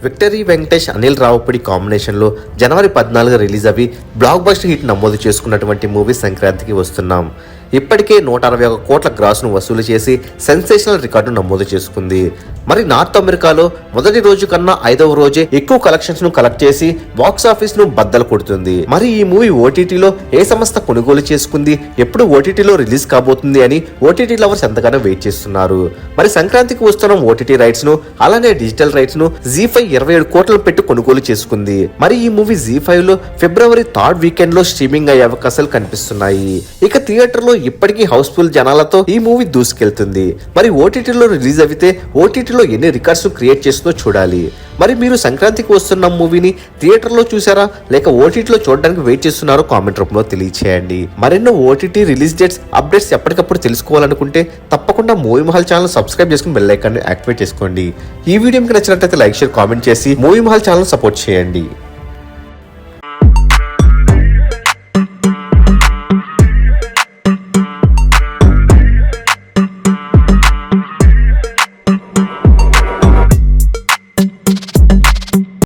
Victory Venkatesh Anil Ravipudi కాంబినేషన్లో జనవరి 14 release అవి block buster hit నమోదు చేసుకున్నటువంటి మూవీ సంక్రాంతికి వస్తున్నాం. ఇప్పటికే 161 కోట్ల గ్రాస్ను వసూలు చేసి సెన్సేషనల్ రికార్డు నమోదు చేసుకుంది. మరి నార్త్ అమెరికాలో మొదటి రోజు కన్నా 5వ రోజే ఎక్కువ కలెక్షన్స్ ను కలెక్ట్ చేసి బాక్స్ ఆఫీస్ ను బద్దలు కొడుతుంది. మరి ఈ మూవీ ఓటీటీలో ఏ సంస్థ కొనుగోలు చేసుకుంది, ఎప్పుడు ఓటీటీలో రిలీజ్ కాబోతుంది అని ఓటీటీ లవర్స్ ఎంతగానో వెయిట్ చేస్తున్నారు. మరి సంక్రాంతికి వస్తున్న ఓటీటీ రైట్స్ ను అలానే డిజిటల్ రైట్స్ ను జీ5 27 కోట్లను పెట్టి కొనుగోలు చేసుకుంది. మరి ఈ మూవీ జీ5 లో ఫిబ్రవరి 3rd వీకెండ్ లో స్ట్రీమింగ్ అయ్యే అవకాశాలు కనిపిస్తున్నాయి. ఇక థియేటర్ లో ఇప్పటికీ హౌస్ఫుల్ జనాలతో ఈ మూవీ దూసుకెళ్తుంది. మరి ఓటీటీలో రిలీజ్ అయితే ఓటీటీలో ఎన్ని రికార్డ్స్ క్రియేట్ చేస్తుందో చూడాలి. మరి మీరు సంక్రాంతికి వస్తున్న మూవీని థియేటర్ లో చూసారా లేక ఓటీటీలో చూడడానికి వెయిట్ చేస్తున్నారో కామెంట్ రూపంలో తెలియచేయండి. మరెన్నో ఓటీటీ రిలీజ్ డేట్స్ అప్డేట్స్ ఎప్పటికప్పుడు తెలుసుకోవాలనుకుంటే తప్పకుండా మూవీ మహల్ ఛానల్ సబ్స్క్రైబ్ చేసుకుని బెల్ ఐకాన్ యాక్టివేట్ చేసుకోండి. ఈ వీడియో మీకు నచ్చినట్లయితే లైక్ షేర్ కామెంట్ చేసి మూవీ మహల్ ఛానల్ సపోర్ట్ చేయండి.